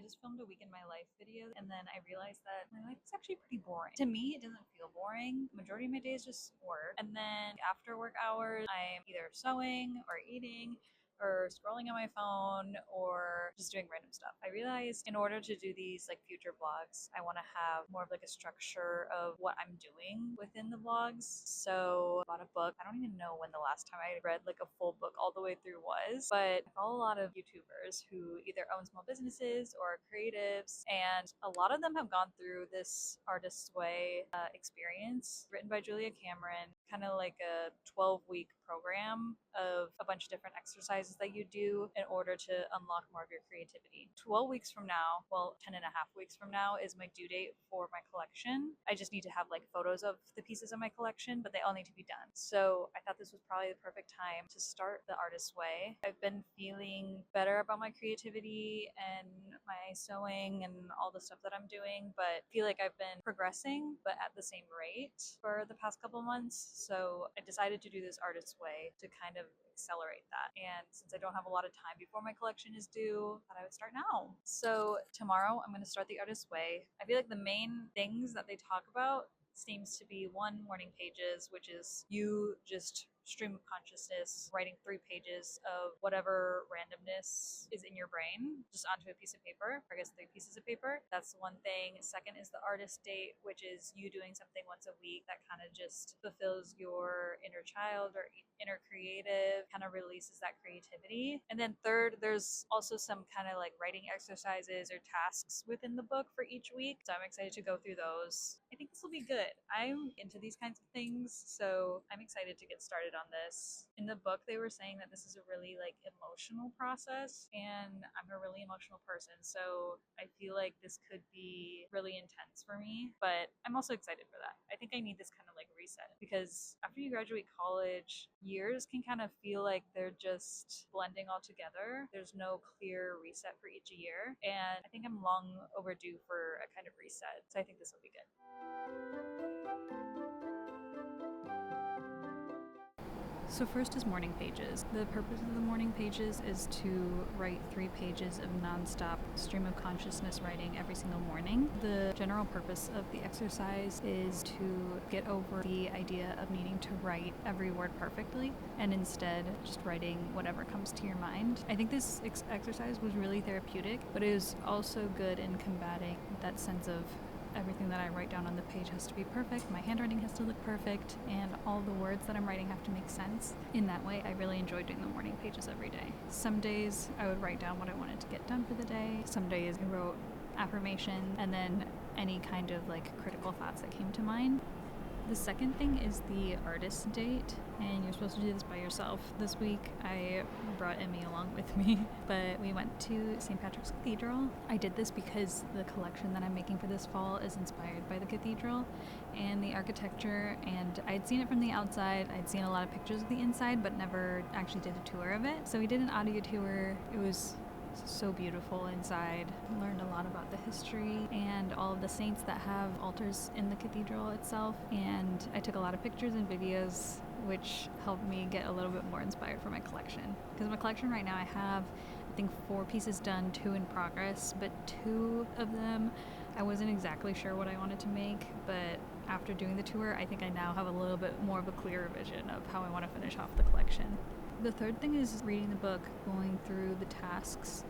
just filmed a week in my life video, and then I realized that my life is actually pretty boring. To me, it doesn't feel boring. The majority of my days just work. And then after work hours, I'm either sewing or eating or scrolling on my phone or just doing random stuff. I realized in order to do these like future vlogs, I want to have more of like a structure of what I'm doing within the vlogs. So I bought a book. I don't even know when the last time I read like a full book all the way through was, but I follow a lot of YouTubers who either own small businesses or are creatives, and a lot of them have gone through this Artist's Way experience written by Julia Cameron, kind of like a 12-week program of a bunch of different exercises that you do in order to unlock more of your creativity. 12 weeks from now, well, 10 and a half weeks from now is my due date for my collection. I just need to have like photos of the pieces of my collection, but they all need to be done. So I thought this was probably the perfect time to start the Artist's Way. I've been feeling better about my creativity and my sewing and all the stuff that I'm doing, but I feel like I've been progressing, but at the same rate for the past couple months. So I decided to do this Artist's Way to kind of accelerate that. And since I don't have a lot of time before my collection is due, I thought I would start now. So tomorrow I'm going to start the Artist's Way. I feel like the main things that they talk about seems to be one, morning pages, which is you just stream of consciousness, writing 3 pages of whatever randomness is in your brain just onto a piece of paper, or I guess 3 pieces of paper. That's one thing. Second is the artist date, which is you doing something once a week that kind of just fulfills your inner child or inner creative, kind of releases that creativity. And then third, there's also some kind of like writing exercises or tasks within the book for each week. So I'm excited to go through those. I think this will be good. I'm into these kinds of things, so I'm excited to get started on this. In the book, they were saying that this is a really like emotional process, and I'm a really emotional person, so I feel like this could be really intense for me, but I'm also excited for that. I think I need this kind of like reset, because after you graduate college, years can kind of feel like they're just blending all together. There's no clear reset for each year, and I think I'm long overdue for a kind of reset, so I think this will be good. So first is morning pages. The purpose of the morning pages is to write 3 pages of nonstop stream of consciousness writing every single morning. The general purpose of the exercise is to get over the idea of needing to write every word perfectly and instead just writing whatever comes to your mind. I think this exercise was really therapeutic, but it is also good in combating that sense of everything that I write down on the page has to be perfect, my handwriting has to look perfect, and all the words that I'm writing have to make sense. In that way, I really enjoy doing the morning pages every day. Some days I would write down what I wanted to get done for the day. Some days I wrote affirmation and then any kind of like critical thoughts that came to mind. The second thing is the artist date, and you're supposed to do this by yourself. This week I brought Emmy along with me, but we went to St. Patrick's Cathedral. I did this because the collection that I'm making for this fall is inspired by the cathedral and the architecture, and I'd seen it from the outside. I'd seen a lot of pictures of the inside, but never actually did a tour of it. So we did an audio tour. It was so beautiful inside. Learned a lot about the history and all of the saints that have altars in the cathedral itself, and I took a lot of pictures and videos, which helped me get a little bit more inspired for my collection. Because my collection right now, I have I think 4 pieces done, 2 in progress, but 2 of them I wasn't exactly sure what I wanted to make, but after doing the tour, I think I now have a little bit more of a clearer vision of how I want to finish off the collection. The third thing is reading the book, going through the tasks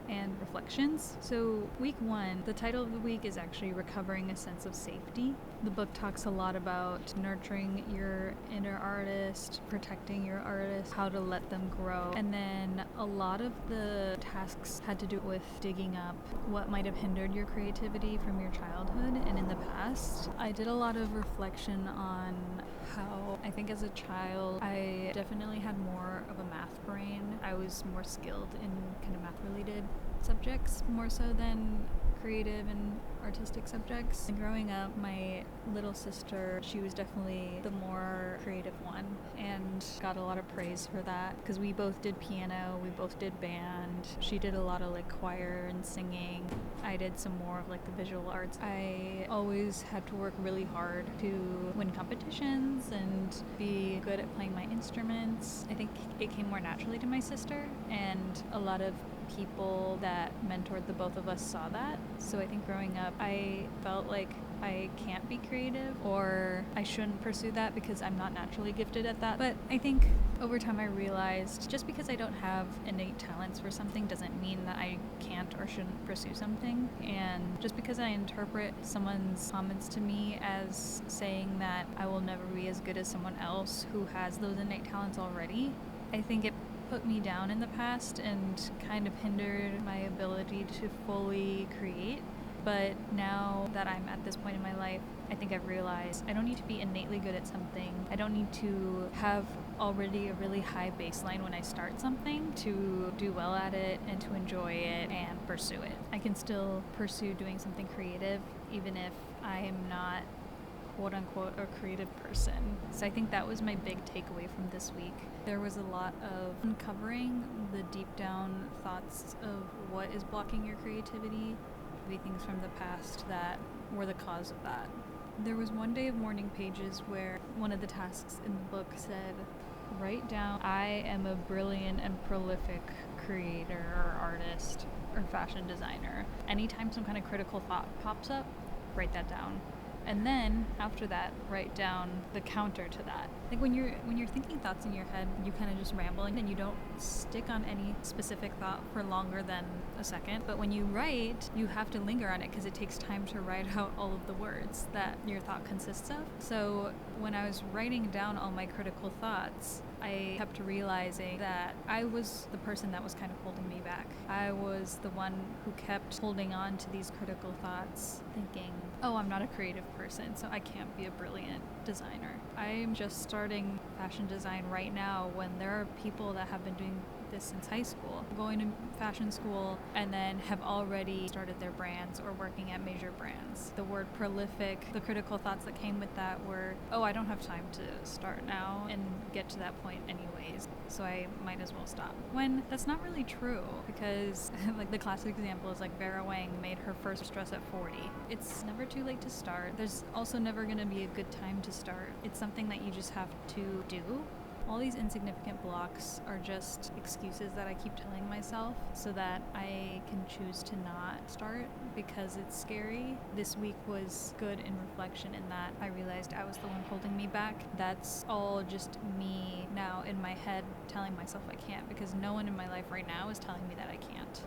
and reflections. So week 1, the title of the week is actually Recovering a Sense of Safety. The book talks a lot about nurturing your inner artist, protecting your artist, how to let them grow. And then a lot of the tasks had to do with digging up what might have hindered your creativity from your childhood and in the past. I did a lot of reflection on how I think as a child I definitely had more of a math brain. I was more skilled in kind of math related subjects more so than creative and artistic subjects. And growing up, my little sister, she was definitely the more creative one and got a lot of praise for that because we both did piano, we both did band. She did a lot of like choir and singing. I did some more of like the visual arts. I always had to work really hard to win competitions and be good at playing my instruments. I think it came more naturally to my sister, and a lot of people that mentored the both of us saw that. So I think growing up, I felt like I can't be creative or I shouldn't pursue that because I'm not naturally gifted at that. But I think over time I realized just because I don't have innate talents for something doesn't mean that I can't or shouldn't pursue something. And just because I interpret someone's comments to me as saying that I will never be as good as someone else who has those innate talents already, I think it put me down in the past and kind of hindered my ability to fully create. But now that I'm at this point in my life, I think I've realized I don't need to be innately good at something. I don't need to have already a really high baseline when I start something to do well at it and to enjoy it and pursue it. I can still pursue doing something creative even if I am not quote unquote a creative person. So I think that was my big takeaway from this week. There was a lot of uncovering the deep down thoughts of what is blocking your creativity, maybe things from the past that were the cause of that. There was one day of morning pages where one of the tasks in the book said, write down, I am a brilliant and prolific creator or artist or fashion designer. Anytime some kind of critical thought pops up, write that down. And then after that, write down the counter to that. Like when you're thinking thoughts in your head, you kind of just ramble and you don't stick on any specific thought for longer than a second. But when you write, you have to linger on it because it takes time to write out all of the words that your thought consists of. So when I was writing down all my critical thoughts, I kept realizing that I was the person that was kind of holding me back. I was the one who kept holding on to these critical thoughts, thinking, oh, I'm not a creative person, so I can't be a brilliant designer. I'm just starting fashion design right now when there are people that have been doing this since high school, going to fashion school, and then have already started their brands or working at major brands. The word prolific, the critical thoughts that came with that were, oh, I don't have time to start now and get to that point anyways, so I might as well stop. When that's not really true, because like the classic example is like Vera Wang made her first dress at 40. It's never too late to start. There's also never going to be a good time to start. It's something that you just have to do. All these insignificant blocks are just excuses that I keep telling myself so that I can choose to not start because it's scary. This week was good in reflection in that I realized I was the one holding me back. That's all just me now in my head telling myself I can't because no one in my life right now is telling me that I can't.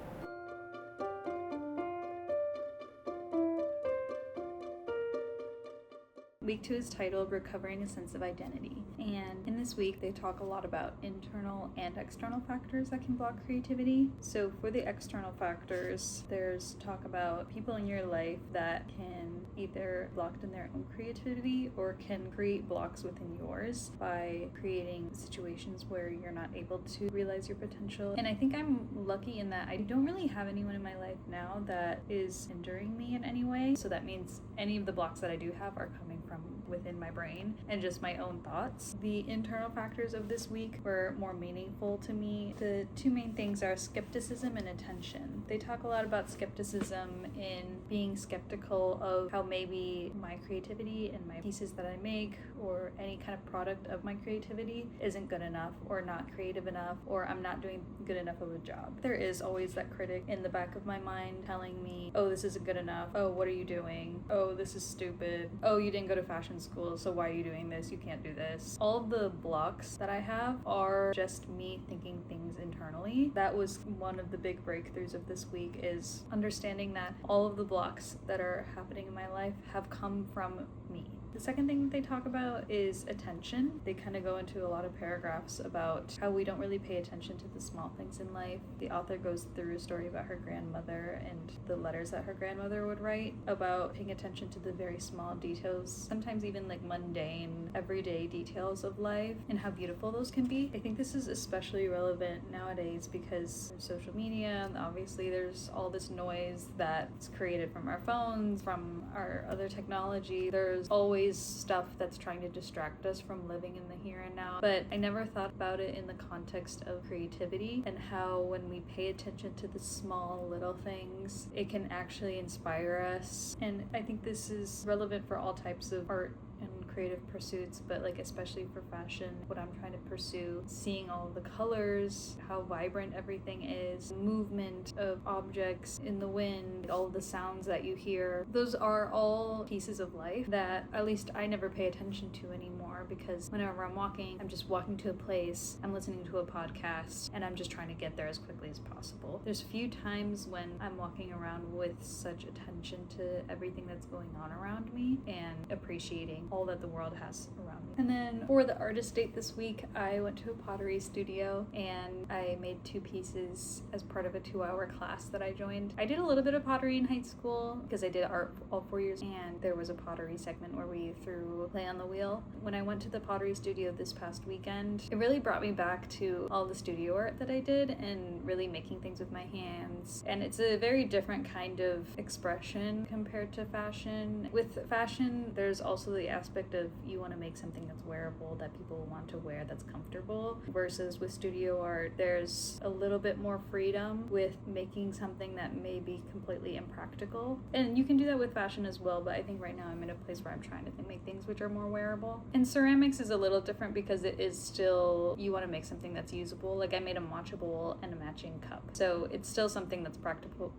Week 2 is titled Recovering a Sense of Identity. And in this week, they talk a lot about internal and external factors that can block creativity. So for the external factors, there's talk about people in your life that can either block in their own creativity or can create blocks within yours by creating situations where you're not able to realize your potential. And I think I'm lucky in that I don't really have anyone in my life now that is hindering me in any way. So that means any of the blocks that I do have are coming from within my brain and just my own thoughts. The internal factors of this week were more meaningful to me. The two main things are skepticism and attention. They talk a lot about skepticism in being skeptical of how maybe my creativity and my pieces that I make or any kind of product of my creativity isn't good enough or not creative enough or I'm not doing good enough of a job. There is always that critic in the back of my mind telling me, oh, this isn't good enough. Oh, what are you doing? Oh, this is stupid. Oh, you didn't go to fashion school, so why are you doing this? You can't do this. All of the blocks that I have are just me thinking things internally. That was one of the big breakthroughs of this week, is understanding that all of the blocks that are happening in my life have come from me. The second thing that they talk about is attention. They kind of go into a lot of paragraphs about how we don't really pay attention to the small things in life. The author goes through a story about her grandmother and the letters that her grandmother would write about paying attention to the very small details, sometimes even like mundane, everyday details of life, and how beautiful those can be. I think this is especially relevant nowadays because there's social media, and obviously there's all this noise that's created from our phones, from our other technology. There's always stuff that's trying to distract us from living in the here and now. But I never thought about it in the context of creativity and how when we pay attention to the small little things, it can actually inspire us. And I think this is relevant for all types of art and creative pursuits, but like especially for fashion, what I'm trying to pursue, seeing all the colors, how vibrant everything is, movement of objects in the wind, all the sounds that you hear. Those are all pieces of life that at least I never pay attention to anymore, because whenever I'm walking, I'm just walking to a place, I'm listening to a podcast, and I'm just trying to get there as quickly as possible. There's few times when I'm walking around with such attention to everything that's going on around me and appreciating all that the world has around me. And then for the artist date this week, I went to a pottery studio and I made 2 pieces as part of a 2-hour class that I joined. I did a little bit of pottery in high school because I did art all 4 years, and there was a pottery segment where we threw clay on the wheel. When I went to the pottery studio this past weekend, it really brought me back to all the studio art that I did and really making things with my hands. And it's a very different kind of expression compared to fashion. With fashion, there's also the aspect of you want to make something that's wearable, that people want to wear, that's comfortable, versus with studio art there's a little bit more freedom with making something that may be completely impractical. And you can do that with fashion as well, but I think right now I'm in a place where I'm trying to make things which are more wearable. And ceramics is a little different because it is still, you want to make something that's usable. Like I made a matcha bowl and a matching cup, so it's still something that's practical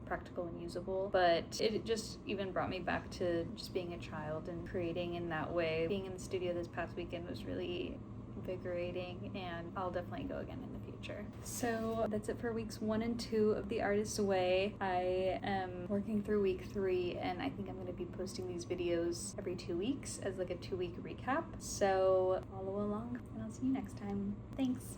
and usable, but it just even brought me back to just being a child and creating in that way. Being in the studio this past weekend was really invigorating, and I'll definitely go again in the future. So that's it for weeks 1 and 2 of The Artist's Way. I am working through week 3, and I think I'm going to be posting these videos every 2 weeks as like a 2-week recap. So follow along, and I'll see you next time. Thanks.